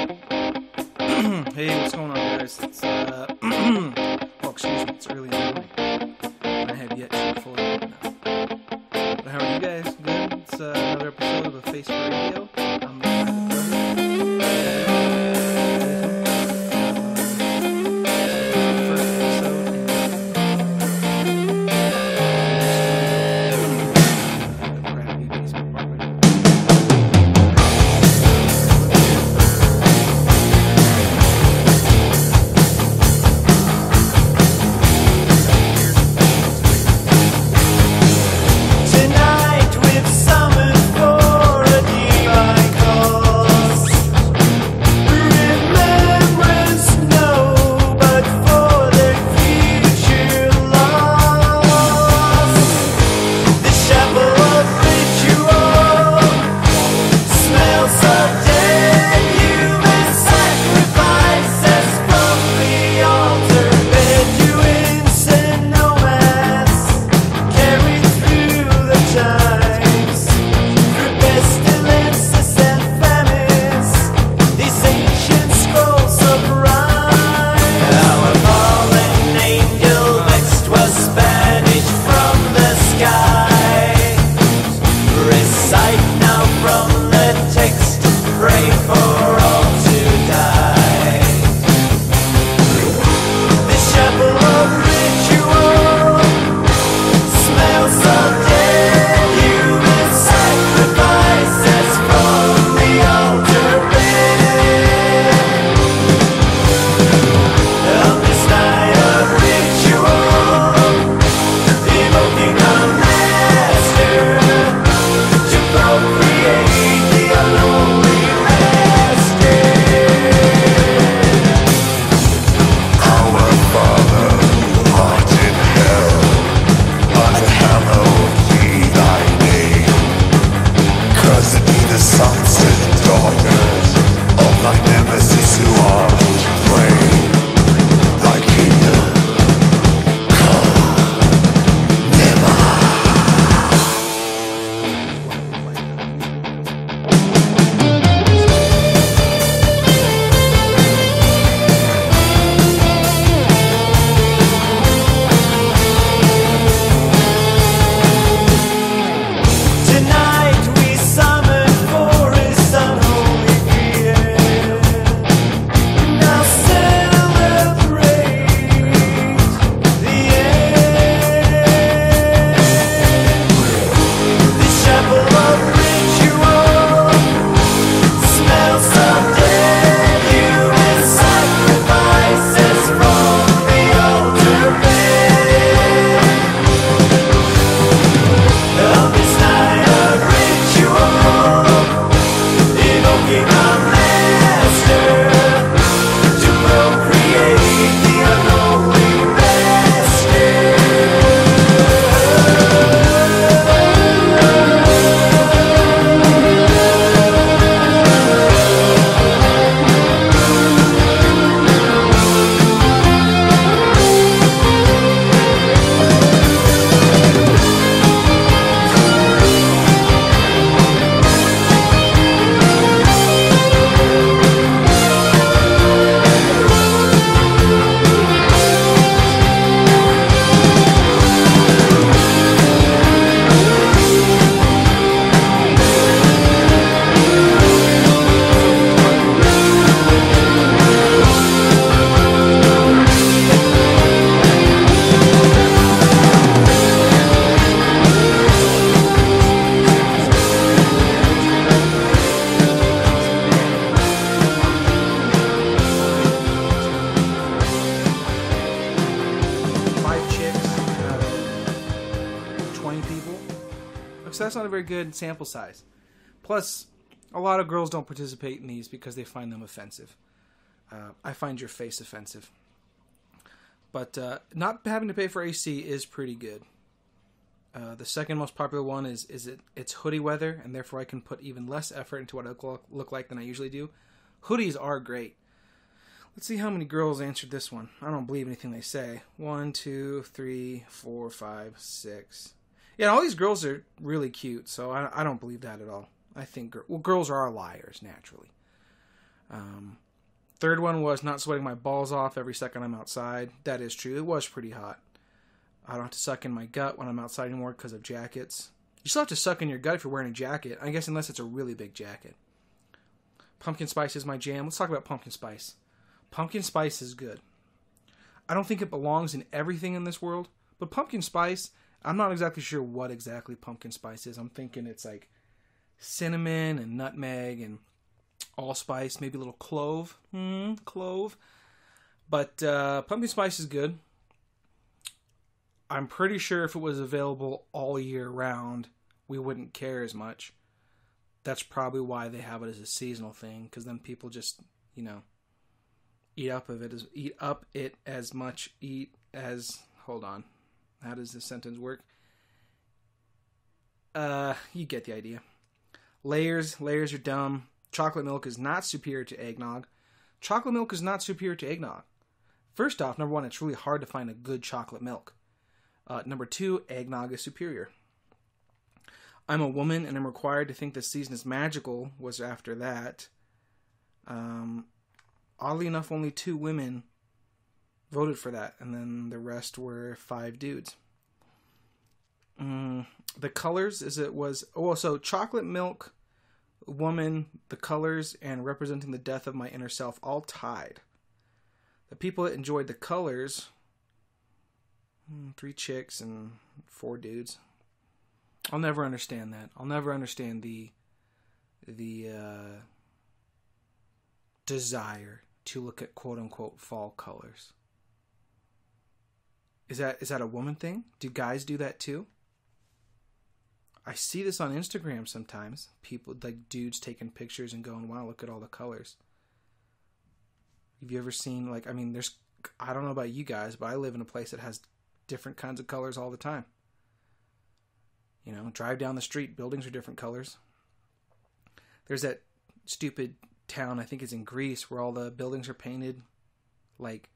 Hey, what's going on, guys? It's well, excuse me, it's early in the morning, and I have yet to fully wake up. But how are you guys? Good. It's another episode of the Face Radio. I'm the so that's not a very good sample size. Plus, a lot of girls don't participate in these because they find them offensive. I find your face offensive. But not having to pay for AC is pretty good. The second most popular one is it's hoodie weather, and therefore I can put even less effort into what I look like than I usually do. Hoodies are great. Let's see how many girls answered this one. I don't believe anything they say. 1, 2, 3, 4, 5, 6. Yeah, all these girls are really cute, so I don't believe that at all. I think girls are liars, naturally. Third one was not sweating my balls off every second I'm outside. That is true. It was pretty hot. I don't have to suck in my gut when I'm outside anymore because of jackets. You still have to suck in your gut if you're wearing a jacket. I guess unless it's a really big jacket. Pumpkin spice is my jam. Let's talk about pumpkin spice. Pumpkin spice is good. I don't think it belongs in everything in this world, but pumpkin spice, I'm not exactly sure what exactly pumpkin spice is. I'm thinking it's like cinnamon and nutmeg and allspice, maybe a little clove. Clove. But pumpkin spice is good. I'm pretty sure if it was available all year round, we wouldn't care as much. That's probably why they have it as a seasonal thing, because then people just, eat up it as much. Hold on. How does this sentence work? You get the idea. Layers are dumb. Chocolate milk is not superior to eggnog. Chocolate milk is not superior to eggnog. First off, number one, it's really hard to find a good chocolate milk. Number two, eggnog is superior. I'm a woman and I'm required to think this season is magical was after that. Oddly enough, only 2 women voted for that, and then the rest were 5 dudes. The colors so chocolate milk, woman, the colors, and representing the death of my inner self all tied. The people that enjoyed the colors, 3 chicks and 4 dudes. I'll never understand that. I'll never understand the desire to look at quote unquote fall colors. Is that a woman thing? Do guys do that too? I see this on Instagram sometimes. People, like dudes taking pictures and going, wow, look at all the colors. Have you ever seen, I don't know about you guys, but I live in a place that has different kinds of colors all the time. Drive down the street, buildings are different colors. There's that stupid town, I think it's in Greece, where all the buildings are painted like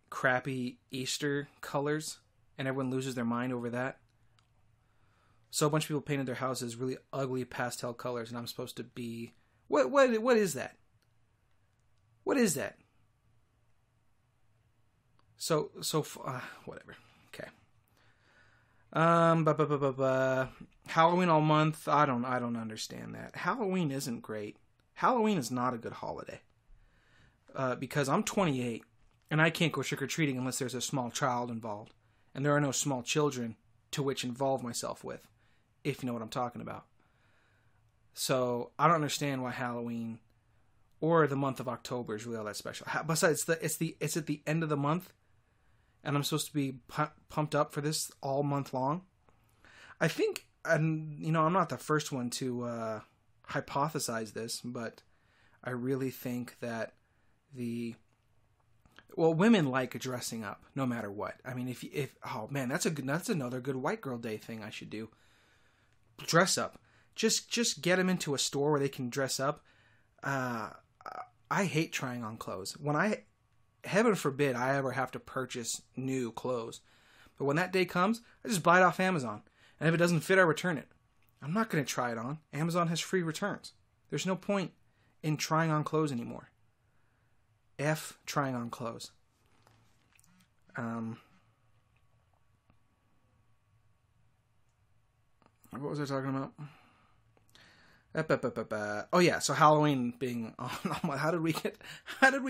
crappy Easter colors, and everyone loses their mind over that. So a bunch of people painted their houses really ugly pastel colors, and I'm supposed to be... What is that? What is that? So whatever. Okay. Halloween all month. I don't understand that. Halloween isn't great. Halloween is not a good holiday. Because I'm 28 and I can't go trick-or-treating unless there's a small child involved. And there are no small children to which involve myself with, if you know what I'm talking about. So I don't understand why Halloween or the month of October is really all that special. Besides, it's at the end of the month, and I'm supposed to be pumped up for this all month long. I think, and I'm not the first one to hypothesize this, but I really think that women like dressing up no matter what. I mean, that's another good white girl day thing I should do. Dress up. Just get them into a store where they can dress up. I hate trying on clothes. Heaven forbid I ever have to purchase new clothes. But when that day comes, I just buy it off Amazon. And if it doesn't fit, I return it. I'm not going to try it on. Amazon has free returns. There's no point in trying on clothes anymore. F trying on clothes. What was I talking about? Oh yeah, so Halloween being on. How did we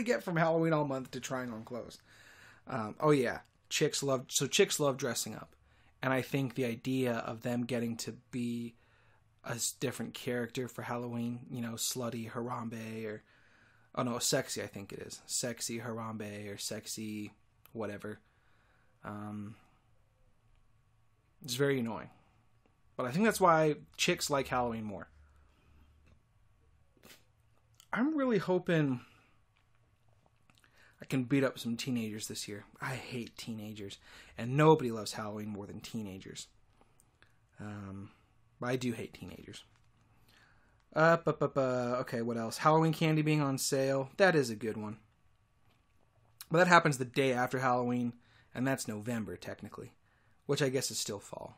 get from Halloween all month to trying on clothes? Oh yeah, chicks love dressing up, and I think the idea of them getting to be a different character for Halloween, slutty Harambe or sexy, I think it is sexy Harambe or sexy whatever. It's very annoying, but I think that's why chicks like Halloween more. I'm really hoping I can beat up some teenagers this year. I hate teenagers, and nobody loves Halloween more than teenagers. But I do hate teenagers. Okay, what else? Halloween candy being on sale. That is a good one. But that happens the day after Halloween, and that's November, technically. Which I guess is still fall.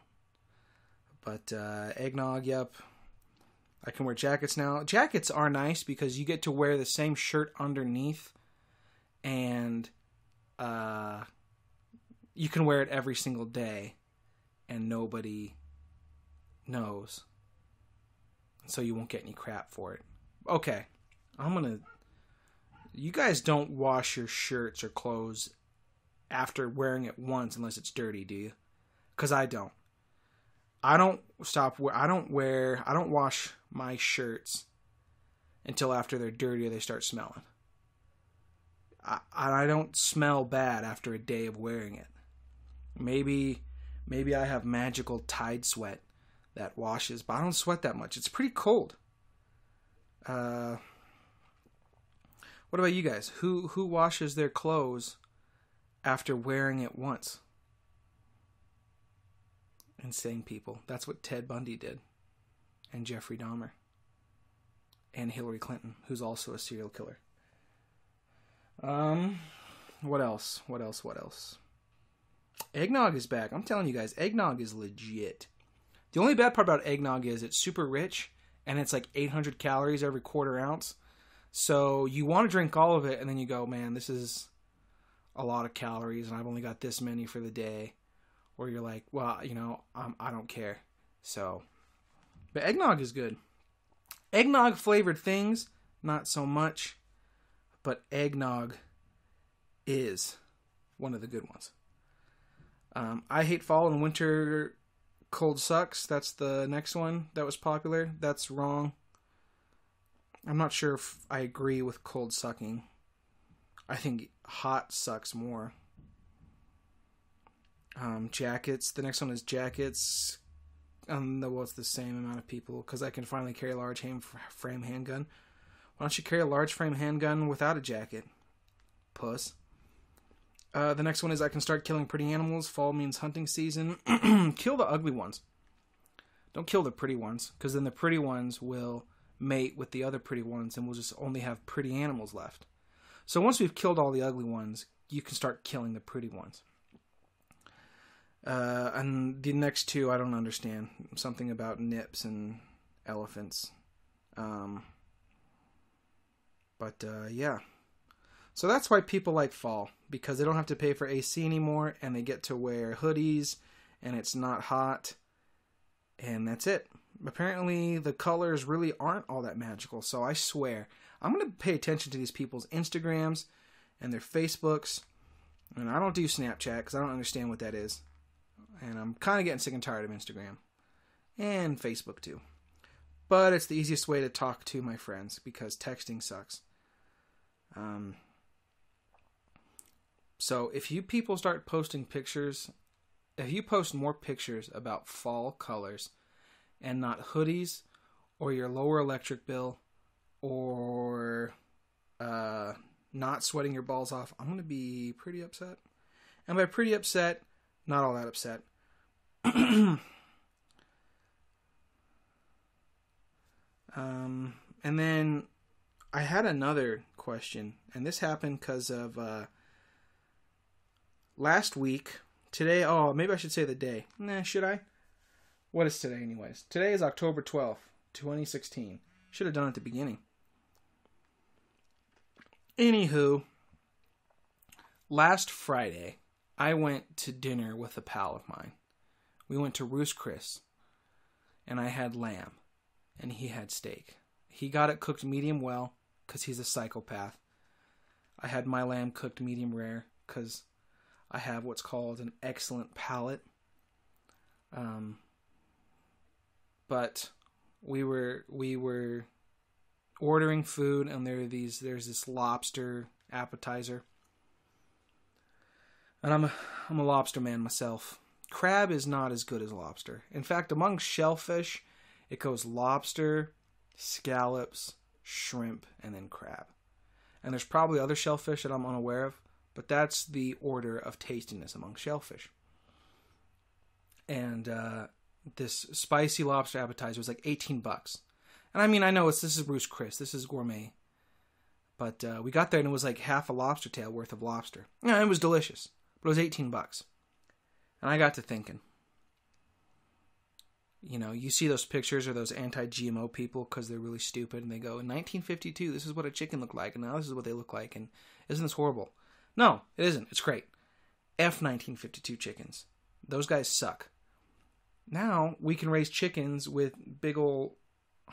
But eggnog, yep. I can wear jackets now. Jackets are nice because you get to wear the same shirt underneath, and you can wear it every single day, and nobody knows. So you won't get any crap for it. Okay, you guys don't wash your shirts or clothes after wearing it once unless it's dirty, do you? Because I don't. I don't wash my shirts until after they're dirty or they start smelling. I don't smell bad after a day of wearing it. Maybe I have magical Tide sweat that washes, but I don't sweat that much. It's pretty cold. What about you guys? Who washes their clothes after wearing it once? Insane people. That's what Ted Bundy did. And Jeffrey Dahmer. And Hillary Clinton, who's also a serial killer. What else? Eggnog is back. I'm telling you guys, eggnog is legit. The only bad part about eggnog is it's super rich, and it's like 800 calories every quarter ounce. So you want to drink all of it, and then you go, man, this is a lot of calories, and I've only got this many for the day. Or you're like, well, I don't care. So, but eggnog is good. Eggnog flavored things, not so much. But eggnog is one of the good ones. I hate fall and winter. Cold sucks. That's the next one that was popular. That's wrong. I'm not sure if I agree with cold sucking. I think hot sucks more. Jackets. The next one is jackets. It's the same amount of people because I can finally carry a large frame handgun. Why don't you carry a large frame handgun without a jacket? Puss. The next one is I can start killing pretty animals. Fall means hunting season. Kill the ugly ones. Don't kill the pretty ones, because then the pretty ones will mate with the other pretty ones, and we'll just only have pretty animals left. So once we've killed all the ugly ones, you can start killing the pretty ones. And the next two I don't understand. Something about nips and elephants. Yeah. So that's why people like fall, because they don't have to pay for AC anymore, and they get to wear hoodies, and it's not hot, and that's it. Apparently, the colors really aren't all that magical, so I swear, I'm going to pay attention to these people's Instagrams and their Facebooks, and I don't do Snapchat, because I don't understand what that is, and I'm kind of getting sick and tired of Instagram, and Facebook too. But it's the easiest way to talk to my friends, because texting sucks. So if you people start posting pictures, if you post more pictures about fall colors and not hoodies or your lower electric bill or not sweating your balls off, I'm going to be pretty upset. And by pretty upset, not all that upset. And then I had another question, and this happened because of last week. Today, maybe I should say the day. Should I? What is today anyways? Today is October 12th, 2016. Should have done it at the beginning. Anywho, last Friday, I went to dinner with a pal of mine. We went to Ruth's Chris, and I had lamb, and he had steak. He got it cooked medium well, because he's a psychopath. I had my lamb cooked medium rare, because I have what's called an excellent palate. But we were ordering food, and there's this lobster appetizer. And I'm a lobster man myself. Crab is not as good as lobster. In fact, among shellfish, it goes lobster, scallops, shrimp, and then crab. And there's probably other shellfish that I'm unaware of, but that's the order of tastiness among shellfish. And this spicy lobster appetizer was like $18. And I mean, I know this is Ruth's Chris, this is gourmet. But we got there and it was like half a lobster tail worth of lobster. Yeah, it was delicious, but it was $18. And I got to thinking, You know, you see those pictures of those anti-GMO people because they're really stupid, and they go, in 1952, this is what a chicken looked like, and now this is what they look like, and isn't this horrible? No, it isn't. It's great. F 1952 chickens. Those guys suck. Now, we can raise chickens with big ol'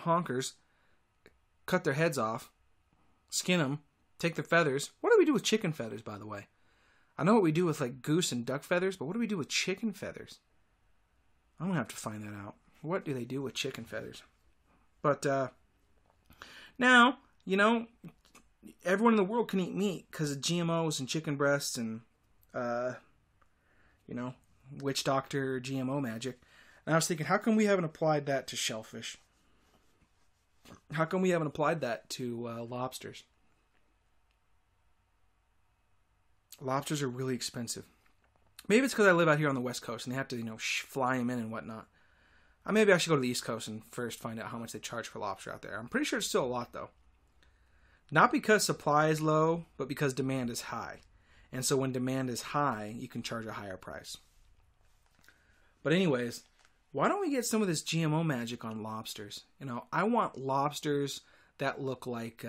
honkers, cut their heads off, skin them, take their feathers. What do we do with chicken feathers, by the way? I know what we do with, like, goose and duck feathers, but what do we do with chicken feathers? I'm going to have to find that out. What do they do with chicken feathers? But, now, you know, everyone in the world can eat meat because of GMOs and chicken breasts and, you know, witch doctor GMO magic. And I was thinking, how come we haven't applied that to shellfish? How come we haven't applied that to lobsters? Lobsters are really expensive. Maybe it's because I live out here on the West Coast and they have to, you know, fly them in and whatnot. Maybe I should go to the East Coast and first find out how much they charge for lobster out there. I'm pretty sure it's still a lot, though. Not because supply is low, but because demand is high. And so when demand is high, you can charge a higher price. But anyways, why don't we get some of this GMO magic on lobsters? You know, I want lobsters that look like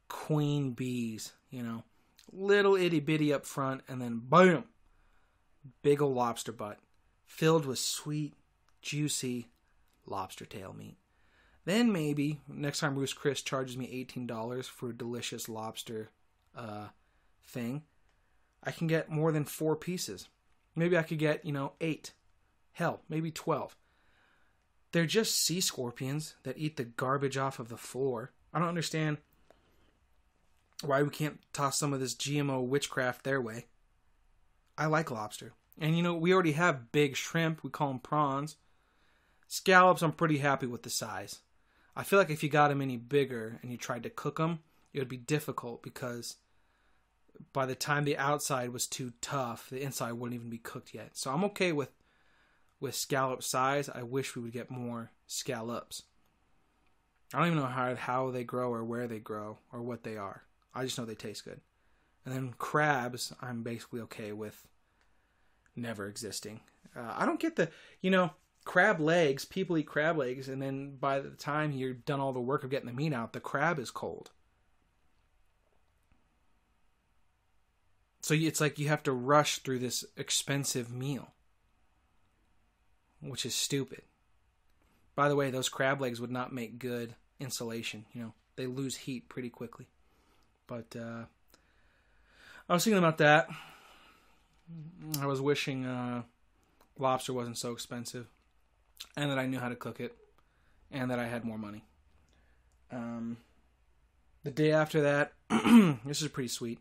queen bees, you know. Little itty bitty up front, and then boom! Big ol' lobster butt. Filled with sweet, juicy lobster tail meat. Then maybe, next time Roos Chris charges me $18 for a delicious lobster thing, I can get more than 4 pieces. Maybe I could get, you know, 8. Hell, maybe 12. They're just sea scorpions that eat the garbage off of the floor. I don't understand why we can't toss some of this GMO witchcraft their way. I like lobster. And, you know, we already have big shrimp. We call them prawns. Scallops, I'm pretty happy with the size. I feel like if you got them any bigger and you tried to cook them, it would be difficult because by the time the outside was too tough, the inside wouldn't even be cooked yet. So I'm okay with scallop size. I wish we would get more scallops. I don't even know how they grow or where they grow or what they are. I just know they taste good. And then crabs, I'm basically okay with never existing. I don't get the, you know, crab legs. People eat crab legs, and then by the time you're done all the work of getting the meat out, the crab is cold. So it's like you have to rush through this expensive meal, which is stupid. By the way, those crab legs would not make good insulation. You know, they lose heat pretty quickly. But I was thinking about that. I was wishing lobster wasn't so expensive, and that I knew how to cook it, and that I had more money. The day after that, this is pretty sweet.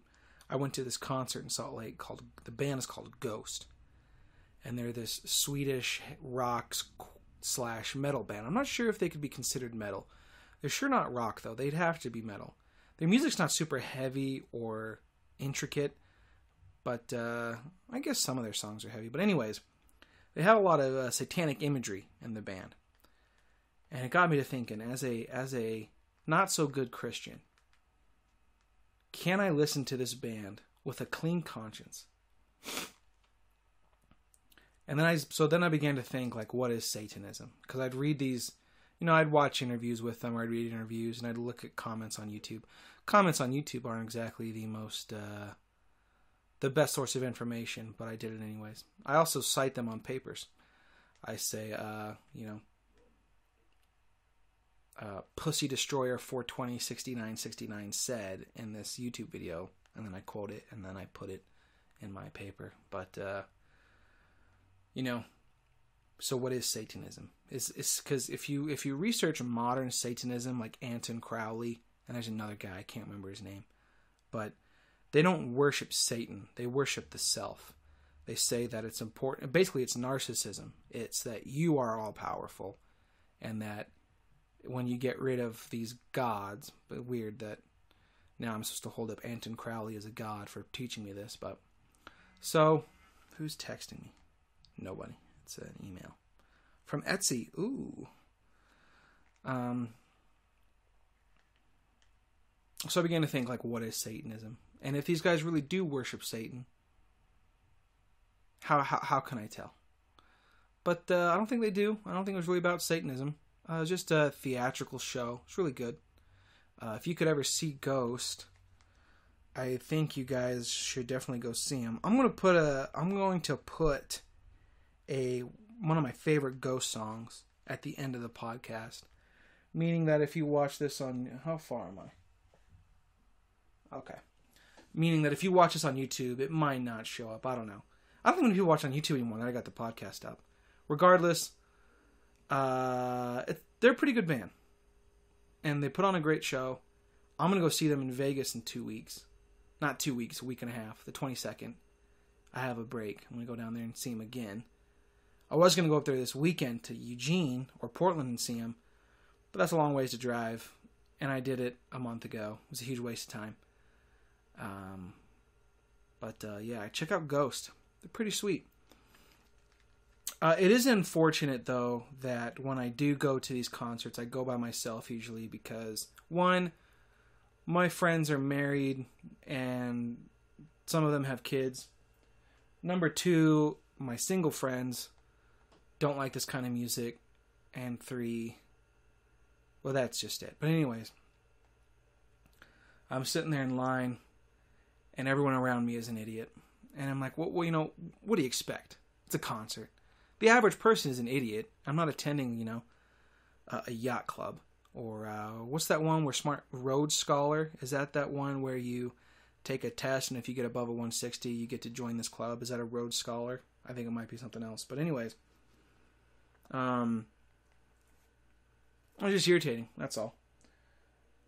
I went to this concert in Salt Lake the band is called Ghost, and they're this Swedish rock / metal band. I'm not sure if they could be considered metal. They're sure not rock though. They'd have to be metal. Their music's not super heavy or intricate, but I guess some of their songs are heavy. But anyways, they have a lot of satanic imagery in the band, and it got me to thinking: as a not so good Christian, can I listen to this band with a clean conscience? And then I began to think, like, what is Satanism? Because I'd read these, you know, I'd watch interviews with them, or I'd read interviews, and I'd look at comments on YouTube. Comments on YouTube aren't exactly the best source of information, but I did it anyways. I also cite them on papers. I say, you know, Pussy Destroyer 4206969 said in this YouTube video, and then I quote it, and then I put it in my paper. But, you know, so what is Satanism? It's because if you research modern Satanism, like Anton Crowley, and there's another guy, I can't remember his name, but they don't worship Satan. They worship the self. They say that it's important. Basically, it's narcissism. It's that you are all powerful, and that when you get rid of these gods, but weird that now I'm supposed to hold up Anton Crowley as a god for teaching me this, but so who's texting me? Nobody. It's an email from Etsy. Ooh. So I began to think, like, what is Satanism? And if these guys really do worship Satan, how can I tell? But I don't think they do. I don't think it was really about Satanism. It was just a theatrical show. It's really good. If you could ever see Ghost, I think you guys should definitely go see him. I'm going to put one of my favorite Ghost songs at the end of the podcast. Meaning that if you watch this on... How far am I? Okay. Meaning that if you watch this on YouTube, it might not show up. I don't know. I don't think many people watch on YouTube anymore now I got the podcast up. Regardless, they're a pretty good band. And they put on a great show. I'm going to go see them in Vegas in 2 weeks. Not 2 weeks, a week and a half. The 22nd. I have a break. I'm going to go down there and see them again. I was going to go up there this weekend to Eugene or Portland and see them. But that's a long ways to drive. And I did it a month ago. It was a huge waste of time. Yeah, check out Ghost. They're pretty sweet. It is unfortunate, though, that when I do go to these concerts, I go by myself usually because, one, my friends are married and some of them have kids. Number two, my single friends don't like this kind of music. And three, well, that's just it. But anyways, I'm sitting there in line and everyone around me is an idiot. And I'm like, well, what do you expect? It's a concert. The average person is an idiot. I'm not attending, a yacht club. Or what's that one where Smart Road Scholar? Is that one where you take a test and if you get above a 160, you get to join this club? Is that a Road Scholar? I think it might be something else. But anyways, it's just irritating. That's all.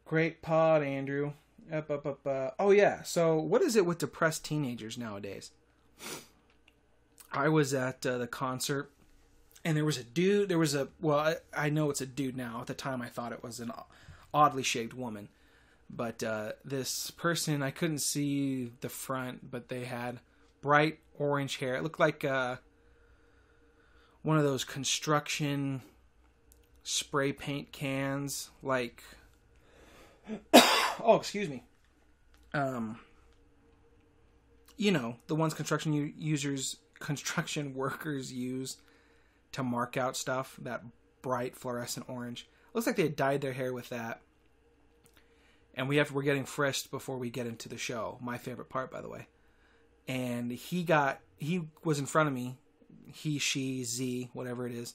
Great pod, Andrew. Up. Oh yeah. So what is it with depressed teenagers nowadays? I was at the concert, and there was a dude. I know it's a dude now. At the time, I thought it was an oddly shaped woman. But this person, I couldn't see the front, but they had bright orange hair. It looked like one of those construction spray paint cans, like... oh, excuse me. The ones construction workers use to mark out stuff, that bright fluorescent orange. Looks like they had dyed their hair with that. And we're getting frisked before we get into the show. My favorite part, by the way. And he was in front of me. He, she, Z, whatever it is.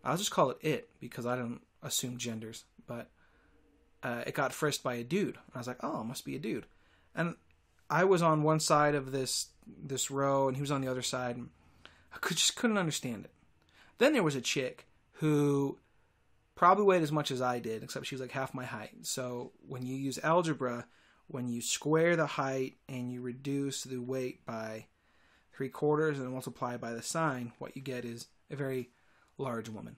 I'll just call it because I don't assume genders. But it got frisked by a dude. I was like, oh, it must be a dude. And I was on one side of this row, and he was on the other side. And I just couldn't understand it. Then there was a chick who probably weighed as much as I did, except she was like half my height. So when you use algebra, when you square the height and you reduce the weight by 3/4 and multiply by the sign, what you get is a very large woman.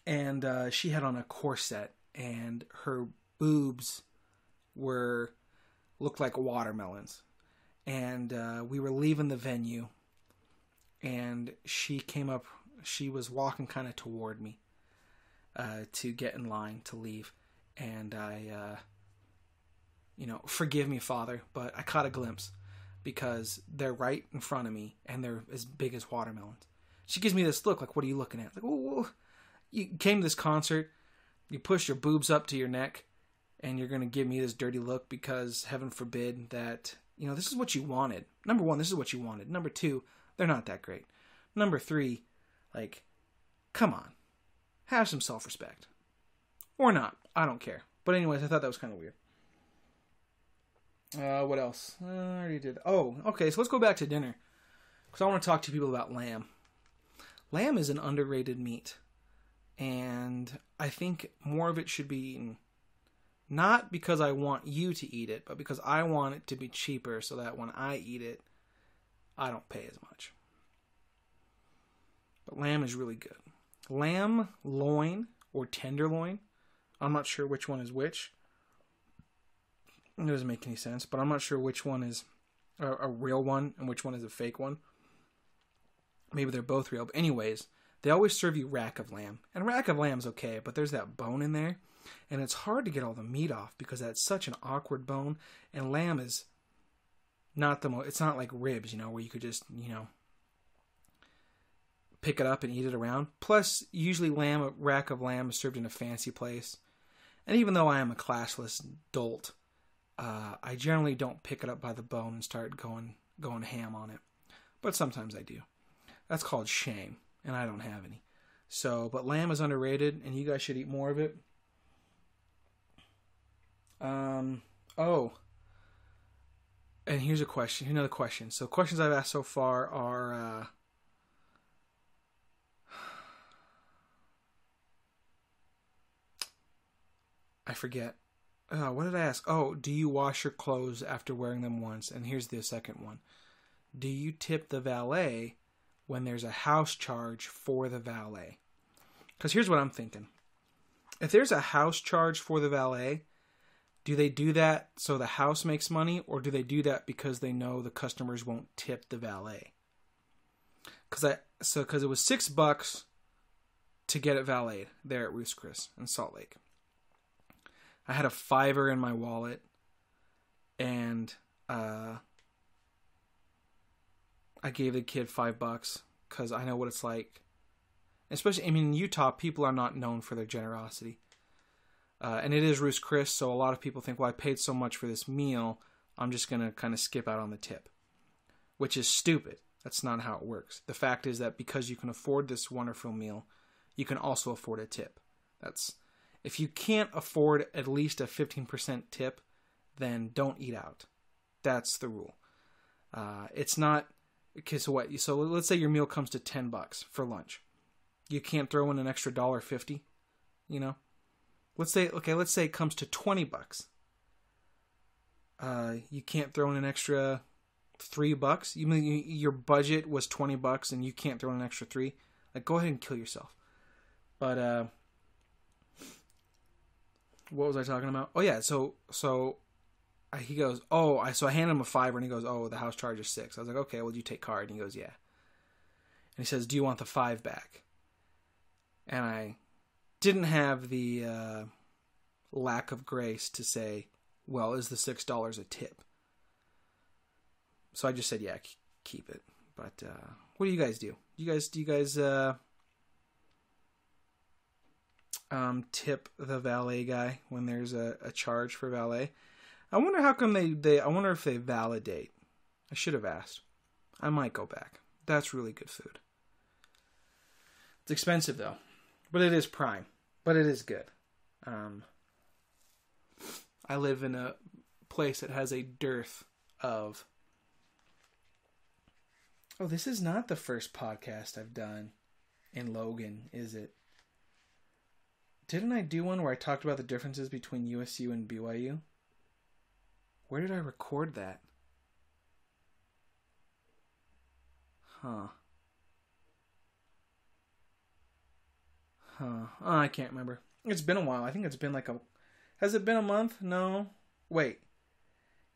And she had on a corset, and her boobs looked like watermelons. And we were leaving the venue, and she came up. She was walking kind of toward me to get in line to leave. And I, forgive me, Father, but I caught a glimpse because they're right in front of me, and they're as big as watermelons. She gives me this look like, what are you looking at? Like, whoa. You came to this concert, you pushed your boobs up to your neck, and you're going to give me this dirty look because, heaven forbid, that, this is what you wanted. Number one, this is what you wanted. Number two, they're not that great. Number three, come on. Have some self-respect. Or not. I don't care. But anyways, I thought that was kind of weird. What else? I already did. Oh, okay, so let's go back to dinner. Because I want to talk to people about lamb. Lamb is an underrated meat. And I think more of it should be eaten. Not because I want you to eat it, but because I want it to be cheaper so that when I eat it, I don't pay as much. But lamb is really good. Lamb loin or tenderloin. I'm not sure which one is which. It doesn't make any sense, but I'm not sure which one is a real one and which one is a fake one. Maybe they're both real. But anyways, they always serve you rack of lamb. And rack of lamb's okay, but there's that bone in there. And it's hard to get all the meat off because that's such an awkward bone. And lamb is not it's not like ribs, where you could just, pick it up and eat it around. Plus, usually a rack of lamb is served in a fancy place. And even though I am a classless dolt, I generally don't pick it up by the bone and start going ham on it. But sometimes I do. That's called shame, and I don't have any. So, but lamb is underrated, and you guys should eat more of it. And here's another question. So questions I've asked so far are, I forget. What did I ask? Oh, do you wash your clothes after wearing them once? And here's the second one. Do you tip the valet when there's a house charge for the valet? Because here's what I'm thinking. If there's a house charge for the valet, do they do that so the house makes money, or do they do that because they know the customers won't tip the valet? Because it was $6 to get it valeted there at Ruth's Chris in Salt Lake. I had a $5 in my wallet, and I gave the kid $5 because I know what it's like. Especially, in Utah, people are not known for their generosity. And it is Ruth's Chris, so a lot of people think, well, I paid so much for this meal, I'm just going to kind of skip out on the tip. Which is stupid. That's not how it works. The fact is that because you can afford this wonderful meal, you can also afford a tip. If you can't afford at least a 15% tip, then don't eat out. That's the rule. It's not... Okay, so what? So let's say your meal comes to $10 for lunch. You can't throw in an extra $1.50, you know? Let's say it comes to $20. You can't throw in an extra $3. You mean your budget was $20 and you can't throw in an extra $3? Like, go ahead and kill yourself. But what was I talking about? Oh yeah, so he goes, so I handed him a $5 and he goes, oh, the house charge is $6. I was like, okay, well, you take card? And he goes, yeah. And he says, do you want the $5 back? And I didn't have the lack of grace to say, well, is the $6 a tip? So I just said, yeah, keep it. But what do you guys do? Do you guys tip the valet guy when there's a charge for valet? I wonder how come I wonder if they validate. I should have asked. I might go back. That's really good food. It's expensive though. But it is prime. But it is good. I live in a place that has a dearth of... Oh, this is not the first podcast I've done in Logan, is it? Didn't I do one where I talked about the differences between USU and BYU? Where did I record that? Oh, I can't remember. It's been a while. I think it's been has it been a month? No. Wait.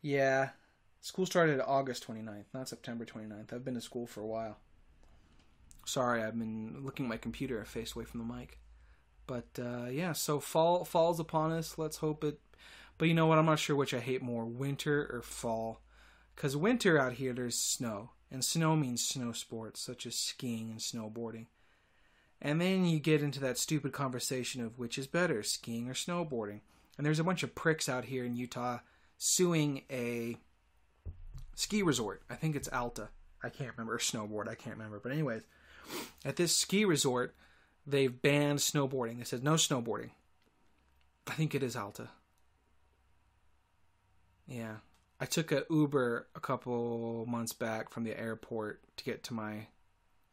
Yeah. School started August 29th, not September 29th. I've been to school for a while. Sorry, I've been looking at my computer. I faced away from the mic. But, yeah, so fall's upon us. Let's hope it... But you know what? I'm not sure which I hate more, winter or fall. Because winter out here, there's snow. And snow means snow sports, such as skiing and snowboarding. And then you get into that stupid conversation of which is better, skiing or snowboarding. And there's a bunch of pricks out here in Utah suing a ski resort. I think it's Alta. I can't remember. Or snowboard. I can't remember. But anyways, at this ski resort, they've banned snowboarding. They said no snowboarding. I think it is Alta. Yeah. I took an Uber a couple months back from the airport to get to my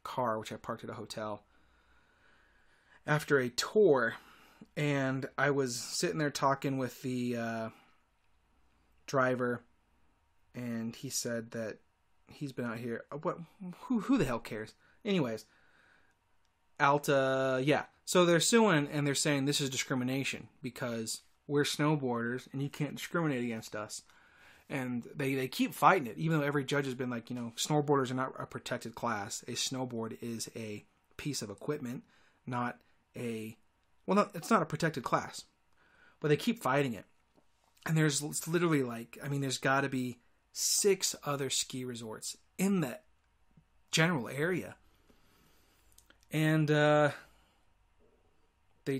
car, which I parked at a hotel, after a tour. And I was sitting there talking with the driver, and he said that he's been out here. What? Who the hell cares? Anyways, Alta, yeah. So they're suing, and they're saying this is discrimination because we're snowboarders, and you can't discriminate against us. And they keep fighting it, even though every judge has been like, snowboarders are not a protected class. A snowboard is a piece of equipment, not a... Well, no, it's not a protected class. But they keep fighting it. And there's literally there's got to be 6 other ski resorts in that general area. And they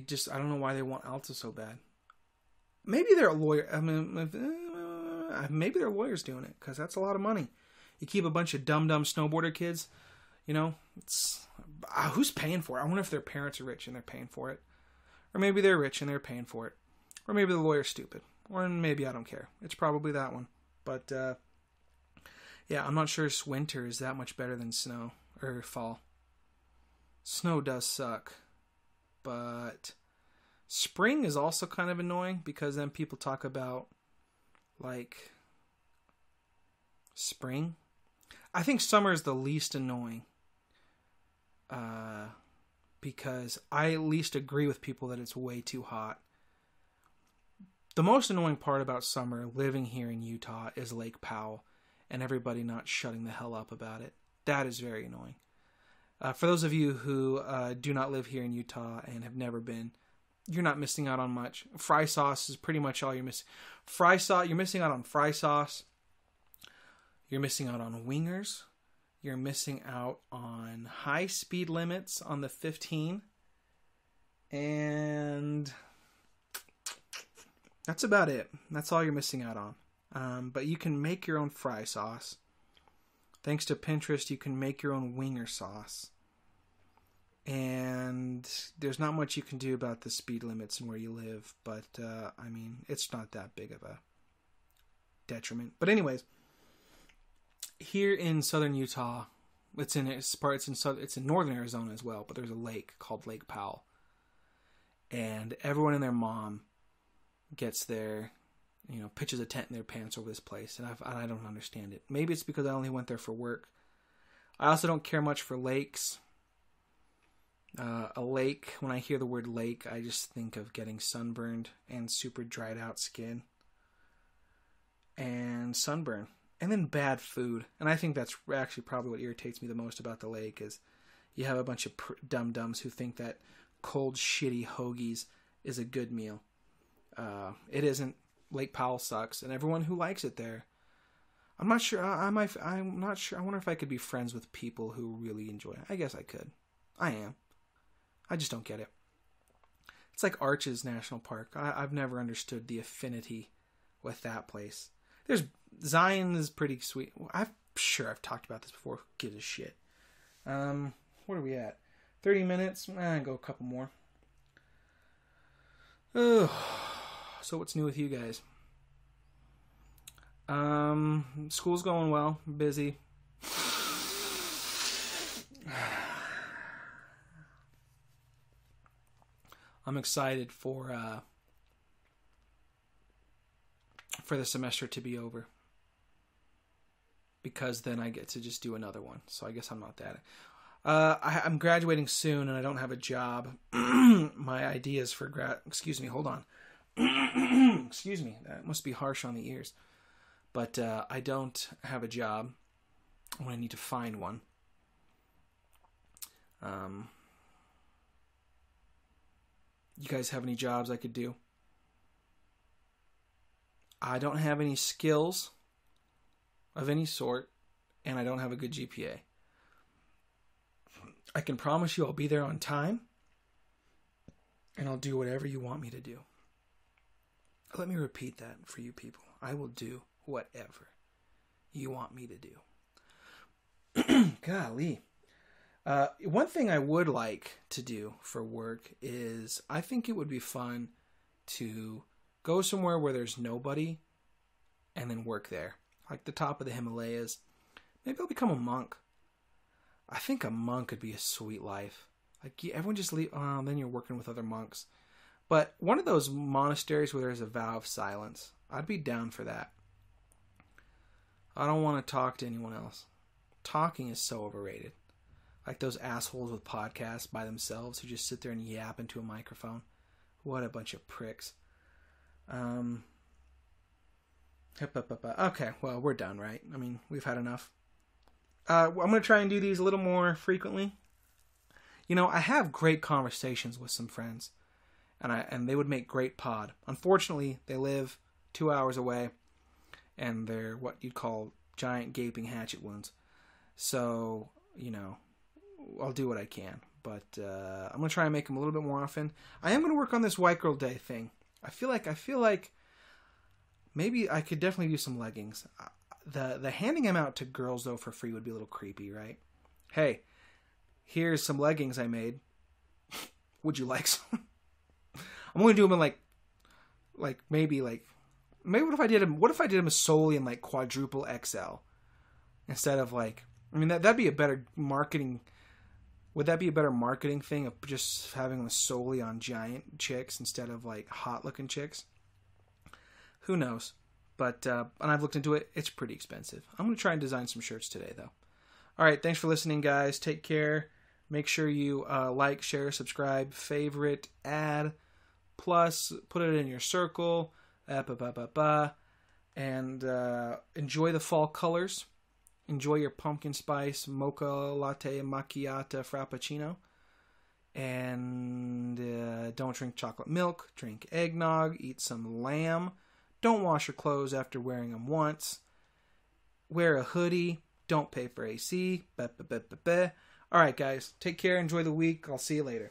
just, I don't know why they want Alta so bad. Maybe they're a lawyer. I mean, maybe they're lawyers doing it, because that's a lot of money. You keep a bunch of dumb snowboarder kids, you know, it's who's paying for it? I wonder if their parents are rich and they're paying for it. Or maybe they're rich and they're paying for it. Or maybe the lawyer's stupid. Or maybe I don't care. It's probably that one. But, yeah, I'm not sure winter is that much better than snow or fall. Snow does suck. But spring is also kind of annoying, because then people talk about, like, spring. I think summer is the least annoying. Because I at least agree with people that it's way too hot. The most annoying part about summer, living here in Utah, is Lake Powell, and everybody not shutting the hell up about it. That is very annoying. For those of you who do not live here in Utah and have never been, you're not missing out on much. Fry sauce is pretty much all you're missing. You're missing out on fry sauce. You're missing out on wingers. You're missing out on high speed limits on the 15. And that's about it. That's all you're missing out on. But you can make your own fry sauce. Thanks to Pinterest, you can make your own winger sauce. And there's not much you can do about the speed limits and where you live. But, I mean, it's not that big of a detriment. But anyways, here in southern Utah, it's in northern Arizona as well, but there's a lake called Lake Powell. And everyone and their mom gets there, you know, pitches a tent in their pants over this place, and I don't understand it. Maybe it's because I only went there for work. I also don't care much for lakes. A lake, when I hear the word lake, I just think of getting sunburned and super dried out skin. And sunburn. And then bad food. And I think that's actually probably what irritates me the most about the lake, is you have a bunch of dum-dums who think that cold, shitty hoagies is a good meal. It isn't. Lake Powell sucks, and everyone who likes it there, I'm not sure. I'm not sure. I wonder if I could be friends with people who really enjoy it. I guess I could. I am. I just don't get it. It's like Arches National Park. I've never understood the affinity with that place. Zion is pretty sweet. I'm sure I've talked about this before. Who gives a shit? What are we at? 30 minutes? Go a couple more. Oh, so what's new with you guys? School's going well. Busy. I'm excited for the semester to be over, because then I get to just do another one. So I guess I'm not that. I'm graduating soon, and I don't have a job. My ideas for excuse me, hold on. Excuse me, that must be harsh on the ears. But I don't have a job when I need to find one. You guys have any jobs I could do? I don't have any skills of any sort, and I don't have a good GPA. I can promise you I'll be there on time, and I'll do whatever you want me to do. Let me repeat that for you people. I will do whatever you want me to do. Golly. One thing I would like to do for work is, I think it would be fun to go somewhere where there's nobody and then work there. Like the top of the Himalayas. Maybe I'll become a monk. I think a monk could be a sweet life. Like, everyone just leave, then you're working with other monks. But one of those monasteries where there's a vow of silence, I'd be down for that. I don't want to talk to anyone else. Talking is so overrated. Like those assholes with podcasts by themselves who just sit there and yap into a microphone. What a bunch of pricks. Okay, well, we're done, right? I mean, we've had enough. I'm going to try and do these a little more frequently. You know, I have great conversations with some friends, and they would make great pod. Unfortunately, they live 2 hours away, and they're what you'd call giant gaping hatchet wounds. So, you know, I'll do what I can. But I'm going to try and make them a little bit more often. I am going to work on this White Girl Day thing. I feel like maybe I could definitely use some leggings. The handing them out to girls, though, for free would be a little creepy, right? Hey, here's some leggings I made. Would you like some? I'm going to do them in maybe what if I did them solely in like quadruple XL instead of like, I mean, that'd be a better marketing. Would that be a better marketing thing of just having them solely on giant chicks instead of like hot looking chicks? Who knows? But and I've looked into it. It's pretty expensive. I'm going to try and design some shirts today, though. All right. Thanks for listening, guys. Take care. Make sure you like, share, subscribe, favorite, add, plus, put it in your circle, and enjoy the fall colors. Enjoy your pumpkin spice mocha latte macchiato frappuccino. And don't drink chocolate milk. Drink eggnog. Eat some lamb. Don't wash your clothes after wearing them once. Wear a hoodie. Don't pay for AC. All right, guys. Take care. Enjoy the week. I'll see you later.